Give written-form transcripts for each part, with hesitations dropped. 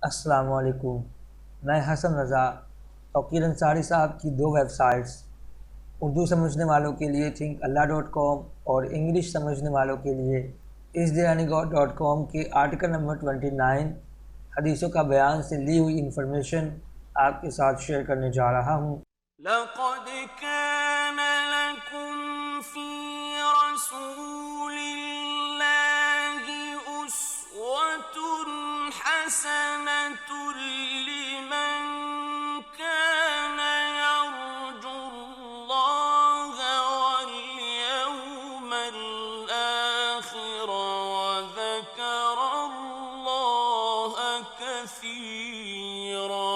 السلام علیکم۔ میں حسن رضا توقیر انصاری صاحب کی دو ویب سائٹس اردو سمجھنے والوں کے لیے thinkallah.com اور انگلش سمجھنے والوں کے لیے istheiranigot.com کے آرٹیکل نمبر 29 حدیثوں کا بیان سے لی ہوئی انفارمیشن آپ کے ساتھ شیئر کرنے جا رہا ہوں۔ لقد كان لكم في رسول الله أسوة حسنة لمن كان يرجو الله واليوم الآخر وذكر الله كثيرا۔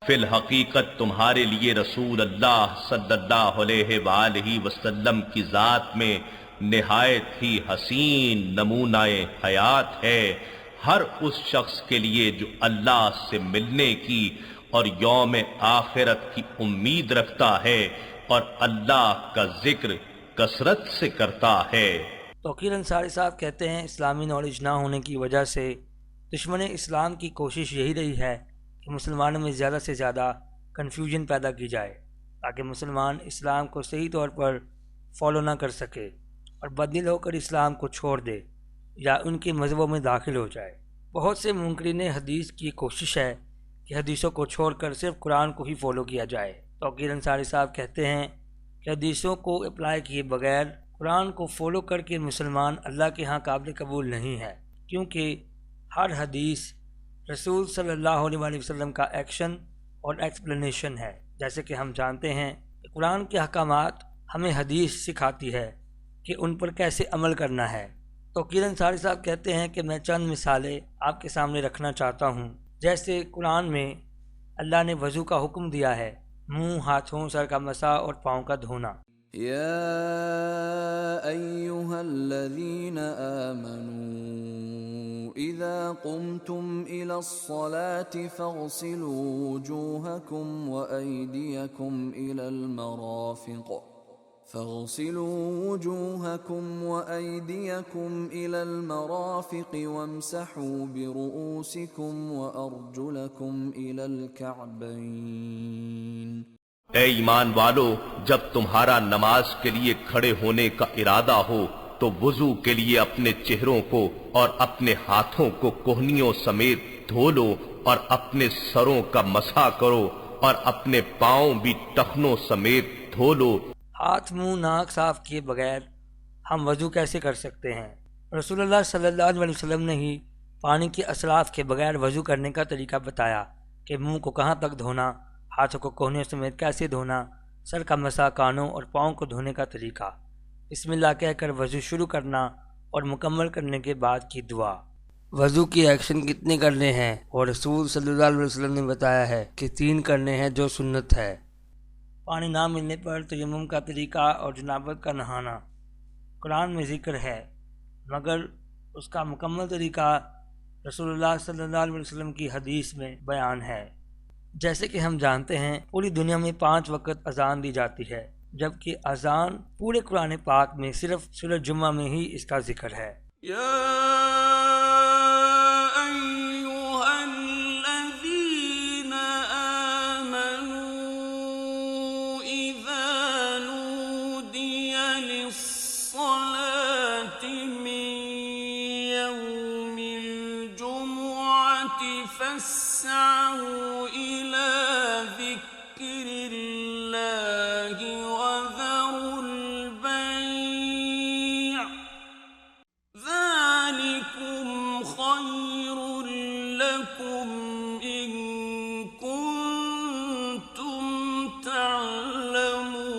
فی الحقیقت تمہارے لیے رسول اللہ صلی اللہ علیہ وآلہ وسلم کی ذات میں نہایت ہی حسین نمونہ حیات ہے، ہر اس شخص کے لیے جو اللہ سے ملنے کی اور یوم آخرت کی امید رکھتا ہے اور اللہ کا ذکر کثرت سے کرتا ہے۔ توقیر انصاری صاحب کہتے ہیں اسلامی نالج نہ ہونے کی وجہ سے دشمن اسلام کی کوشش یہی رہی ہے کہ مسلمانوں میں زیادہ سے زیادہ کنفیوژن پیدا کی جائے تاکہ مسلمان اسلام کو صحیح طور پر فالو نہ کر سکے اور بدل ہو کر اسلام کو چھوڑ دے یا ان کے مذہبوں میں داخل ہو جائے۔ بہت سے منکرین حدیث کی کوشش ہے کہ حدیثوں کو چھوڑ کر صرف قرآن کو ہی فالو کیا جائے۔ توقیر انصاری صاحب کہتے ہیں کہ حدیثوں کو اپلائی کیے بغیر قرآن کو فالو کر کے مسلمان اللہ کے ہاں قابل قبول نہیں ہے، کیونکہ ہر حدیث رسول صلی اللہ علیہ وآلہ وسلم کا ایکشن اور ایکسپلینیشن ہے۔ جیسے کہ ہم جانتے ہیں کہ قرآن کے احکامات ہمیں حدیث سکھاتی ہے کہ ان پر کیسے عمل کرنا ہے۔ توقیر انصاری صاحب کہتے ہیں کہ میں چند مثالیں آپ کے سامنے رکھنا چاہتا ہوں۔ جیسے قرآن میں اللہ نے وضو کا حکم دیا ہے، منہ، ہاتھوں، سر کا مسح اور پاؤں کا دھونا۔ يا أيها الذين آمنوا إذا قمتم إلى الصلاة فاغسلوا وجوهكم وأيديكم إلى المرافق وامسحوا برؤوسكم وأرجلكم إلى الكعبين۔ اے ایمان والو، جب تمہارا نماز کے لیے کھڑے ہونے کا ارادہ ہو تو وضو کے لیے اپنے چہروں کو اور اپنے ہاتھوں کو کوہنیوں سمیت دھو لو اور اپنے سروں کا مسح کرو اور اپنے پاؤں بھی ٹخنوں سمیت دھو لو۔ ہاتھ، منہ، ناک صاف کیے بغیر ہم وضو کیسے کر سکتے ہیں؟ رسول اللہ صلی اللہ علیہ وسلم نے ہی پانی کے اثرات کے بغیر وضو کرنے کا طریقہ بتایا کہ منہ کو کہاں تک دھونا، ہاتھوں کو کوہنیوں سمیت کیسے دھونا، سر کا مسح، کانوں اور پاؤں کو دھونے کا طریقہ، بسم اللہ کہہ کر وضو شروع کرنا اور مکمل کرنے کے بعد کی دعا۔ وضو کی ایکشن کتنے کرنے ہیں؟ اور رسول صلی اللہ علیہ وسلم نے بتایا ہے کہ 3 کرنے ہیں جو سنت ہے۔ پانی نہ ملنے پر تیمم کا طریقہ اور جنابت کا نہانا قرآن میں ذکر ہے، مگر اس کا مکمل طریقہ رسول اللہ صلی اللہ علیہ وسلم کی حدیث میں بیان ہے۔ جیسے کہ ہم جانتے ہیں پوری دنیا میں 5 وقت اذان دی جاتی ہے، جبکہ اذان پورے قرآن پاک میں صرف سورہ جمعہ میں ہی اس کا ذکر ہے۔ يا أيها الذين آمنوا إذا نودي للصلاة من يوم الجمعة فاسعوا إلى ذكر الله وذروا البيع ذلكم خير لكم إن كنتم تعلمون۔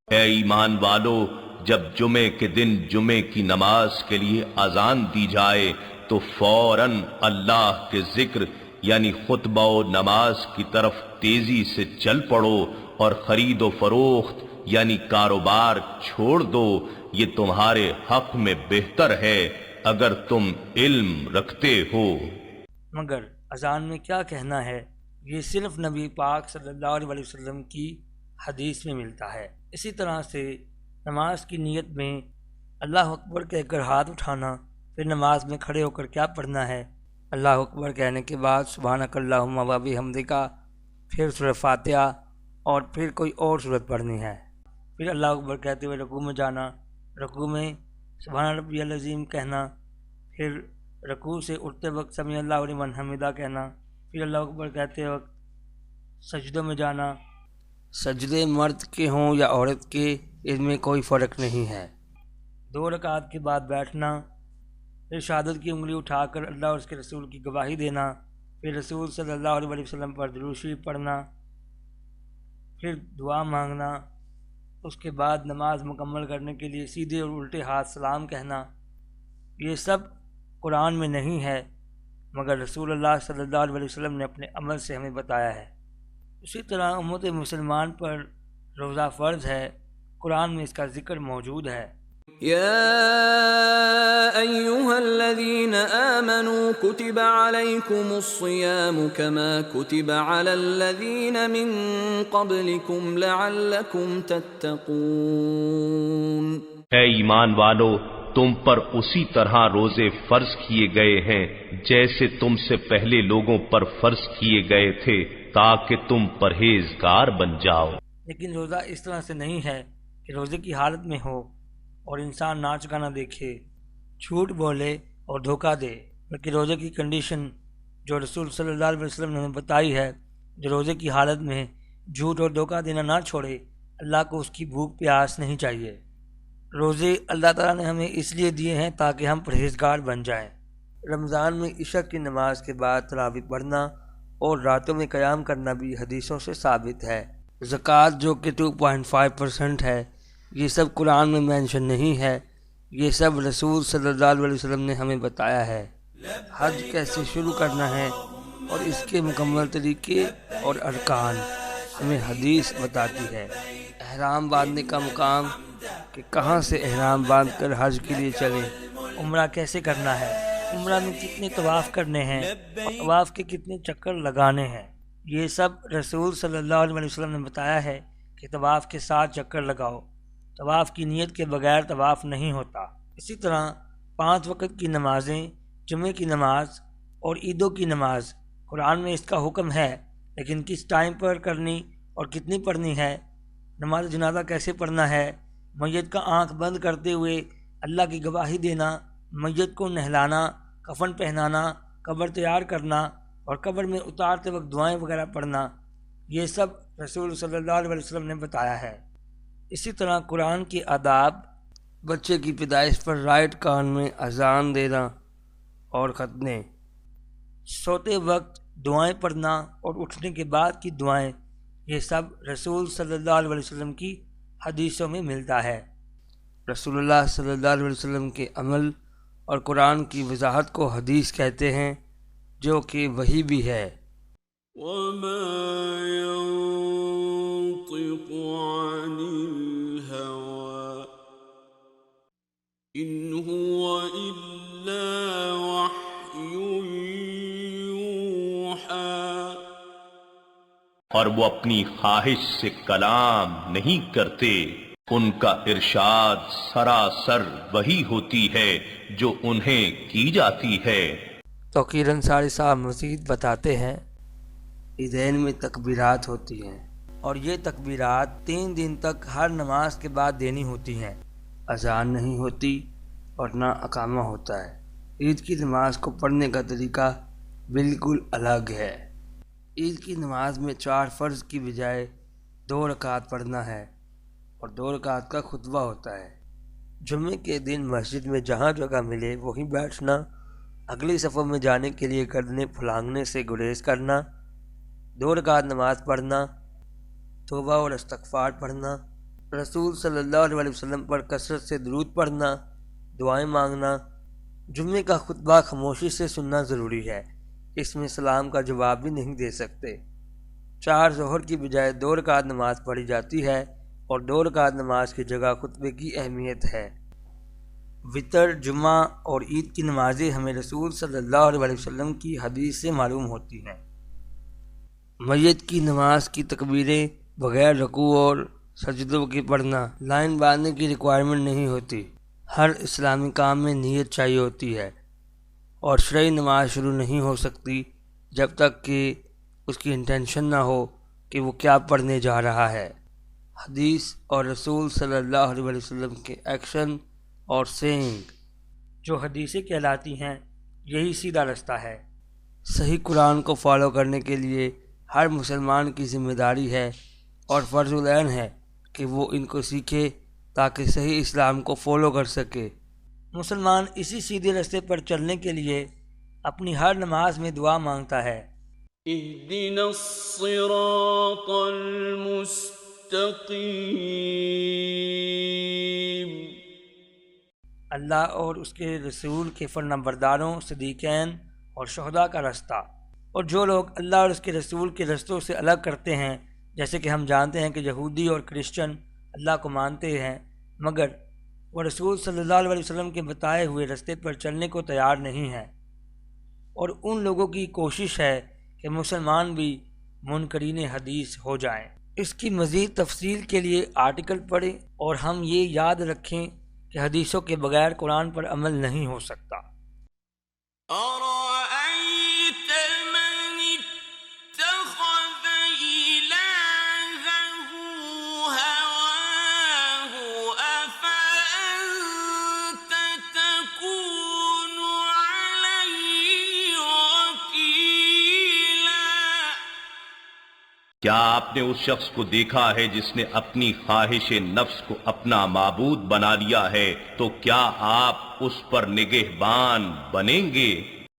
اے ایمان والو، جب جمعے کے دن جمعے کی نماز کے لیے اذان دی جائے تو فوراً اللہ کے ذکر یعنی خطبہ و نماز کی طرف تیزی سے چل پڑو اور خرید و فروخت یعنی کاروبار چھوڑ دو، یہ تمہارے حق میں بہتر ہے اگر تم علم رکھتے ہو۔ مگر اذان میں کیا کہنا ہے؟ یہ صرف نبی پاک صلی اللہ علیہ وسلم کی حدیث میں ملتا ہے۔ اسی طرح سے نماز کی نیت میں اللہ اکبر کہہ کر ہاتھ اٹھانا، پھر نماز میں کھڑے ہو کر کیا پڑھنا ہے؟ اللہ اکبر کہنے کے بعد سبحانک اللہم و بحمدک، پھر سورہ فاتحہ اور پھر کوئی اور سورت پڑھنی ہے۔ پھر اللہ اکبر کہتے ہوئے رکوع میں جانا، رکوع میں سبحان ربی العظیم کہنا، پھر رکوع سے اٹھتے وقت سمیع اللہ لمن حمدہ کہنا، پھر اللہ اکبر کہتے وقت سجدوں میں جانا۔ سجدے مرد کے ہوں یا عورت کے، ان میں کوئی فرق نہیں ہے۔ 2 رکعت کے بعد بیٹھنا، پھر شہادت کی انگلی اٹھا کر اللہ اور اس کے رسول کی گواہی دینا، پھر رسول صلی اللہ علیہ وسلم پر درود شریف پڑھنا، پھر دعا مانگنا، اس کے بعد نماز مکمل کرنے کے لیے سیدھے اور الٹے ہاتھ سلام کہنا۔ یہ سب قرآن میں نہیں ہے، مگر رسول اللہ صلی اللہ علیہ وسلم نے اپنے عمل سے ہمیں بتایا ہے۔ اسی طرح امت مسلمان پر روزہ فرض ہے، قرآن میں اس کا ذکر موجود ہے۔ يا أيها الذين آمنوا كتب عليكم الصيام كما كتب على الذين من قبلكم لعلكم تتقون۔ اے ایمان والو، تم پر اسی طرح روزے فرض کیے گئے ہیں جیسے تم سے پہلے لوگوں پر فرض کیے گئے تھے، تاکہ تم پرہیزگار بن جاؤ۔ لیکن روزہ اس طرح سے نہیں ہے کہ روزے کی حالت میں ہو اور انسان ناچ گانا دیکھے، جھوٹ بولے اور دھوکہ دے، بلکہ روزے کی کنڈیشن جو رسول صلی اللہ علیہ وسلم نے ہمیں بتائی ہے، جو روزے کی حالت میں جھوٹ اور دھوکہ دینا نہ چھوڑے، اللہ کو اس کی بھوک پیاس نہیں چاہیے۔ روزے اللہ تعالیٰ نے ہمیں اس لیے دیے ہیں تاکہ ہم پرہیزگار بن جائیں۔ رمضان میں عشاء کی نماز کے بعد تراویح پڑھنا اور راتوں میں قیام کرنا بھی حدیثوں سے ثابت ہے۔ زکوٰۃ جو کہ 2.5% ہے، یہ سب قرآن میں مینشن نہیں ہے، یہ سب رسول صلی اللہ علیہ وسلم نے ہمیں بتایا ہے۔ حج کیسے شروع کرنا ہے اور اس کے مکمل طریقے اور ارکان ہمیں حدیث بتاتی ہے۔ احرام باندھنے کا مقام کہ کہاں سے احرام باندھ کر حج کے لیے چلیں، عمرہ کیسے کرنا ہے، عمرہ میں کتنے طواف کرنے ہیں اور طواف کے کتنے چکر لگانے ہیں، یہ سب رسول صلی اللہ علیہ وسلم نے بتایا ہے کہ طواف کے 7 چکر لگاؤ، طواف کی نیت کے بغیر طواف نہیں ہوتا۔ اسی طرح 5 وقت کی نمازیں، جمعہ کی نماز اور عیدوں کی نماز، قرآن میں اس کا حکم ہے، لیکن کس ٹائم پر کرنی اور کتنی پڑھنی ہے، نماز جنازہ کیسے پڑھنا ہے، میت کا آنکھ بند کرتے ہوئے اللہ کی گواہی دینا، میت کو نہلانا، کفن پہنانا، قبر تیار کرنا اور قبر میں اتارتے وقت دعائیں وغیرہ پڑھنا، یہ سب رسول صلی اللہ علیہ وسلم نے بتایا ہے۔ اسی طرح قرآن کے آداب، بچے کی پیدائش پر رائٹ کان میں اذان دینا اور ختنے، سوتے وقت دعائیں پڑھنا اور اٹھنے کے بعد کی دعائیں، یہ سب رسول صلی اللہ علیہ وسلم کی حدیثوں میں ملتا ہے۔ رسول اللہ صلی اللہ علیہ وسلم کے عمل اور قرآن کی وضاحت کو حدیث کہتے ہیں، جو کہ وحی بھی ہے۔ وما ينطق عن الهوى إن هو إلا وحي يوحى۔ اور وہ اپنی خواہش سے کلام نہیں کرتے، ان کا ارشاد سراسر وہی ہوتی ہے جو انہیں کی جاتی ہے۔ توقیر انصاری صاحب مزید بتاتے ہیں، عیدین میں تکبیرات ہوتی ہیں اور یہ تکبیرات 3 دن تک ہر نماز کے بعد دینی ہوتی ہیں، اذان نہیں ہوتی اور نہ اقامہ ہوتا ہے۔ عید کی نماز کو پڑھنے کا طریقہ بالکل الگ ہے۔ عید کی نماز میں 4 فرض کی بجائے 2 رکعت پڑھنا ہے اور 2 رکعت کا خطبہ ہوتا ہے۔ جمعے کے دن مسجد میں جہاں جگہ ملے وہیں بیٹھنا، اگلی صفوں میں جانے کے لیے گردنیں پھلانگنے سے گریز کرنا، 2 رکعت نماز پڑھنا، توبہ اور استغفار پڑھنا، رسول صلی اللہ علیہ وسلم پر کثرت سے درود پڑھنا، دعائیں مانگنا۔ جمعے کا خطبہ خاموشی سے سننا ضروری ہے، اس میں سلام کا جواب بھی نہیں دے سکتے۔ 4 ظہر کی بجائے 2 رکعت نماز پڑھی جاتی ہے اور 2 رکعت نماز کی جگہ خطبے کی اہمیت ہے۔ وطر، جمعہ اور عید کی نمازیں ہمیں رسول صلی اللہ علیہ وسلم کی حدیث سے معلوم ہوتی ہیں۔ میت کی نماز کی تکبیریں بغیر رکوع اور سجدوں کے پڑھنا، لائن باندھنے کی ریکوائرمنٹ نہیں ہوتی۔ ہر اسلامی کام میں نیت چاہیے ہوتی ہے، اور شرعی نماز شروع نہیں ہو سکتی جب تک کہ اس کی انٹینشن نہ ہو کہ وہ کیا پڑھنے جا رہا ہے۔ حدیث اور رسول صلی اللہ علیہ وسلم کے ایکشن اور سینگ جو حدیثیں کہلاتی ہیں، یہی سیدھا رستہ ہے۔ صحیح قرآن کو فالو کرنے کے لیے ہر مسلمان کی ذمہ داری ہے اور فرض العین ہے کہ وہ ان کو سیکھے تاکہ صحیح اسلام کو فالو کر سکے۔ مسلمان اسی سیدھے رستے پر چلنے کے لیے اپنی ہر نماز میں دعا مانگتا ہے۔ اهدنا الصراط المستقيم اللہ اور اس کے رسول کے فرمانبرداروں، صدیقین اور شہداء کا رستہ۔ اور جو لوگ اللہ اور اس کے رسول کے رستوں سے الگ کرتے ہیں، جیسے کہ ہم جانتے ہیں کہ یہودی اور کرسچن اللہ کو مانتے ہیں مگر وہ رسول صلی اللہ علیہ وسلم کے بتائے ہوئے رستے پر چلنے کو تیار نہیں ہیں، اور ان لوگوں کی کوشش ہے کہ مسلمان بھی منکرین حدیث ہو جائیں۔ اس کی مزید تفصیل کے لیے آرٹیکل پڑھیں، اور ہم یہ یاد رکھیں کہ حدیثوں کے بغیر قرآن پر عمل نہیں ہو سکتا۔ أرأيت من اتخذ إلهه هواه أفأنت تكون عليه وكيلا کیا آپ نے اس شخص کو دیکھا ہے جس نے اپنی خواہش نفس کو اپنا معبود بنا لیا ہے؟ تو کیا آپ اس پر نگہبان بنیں گے؟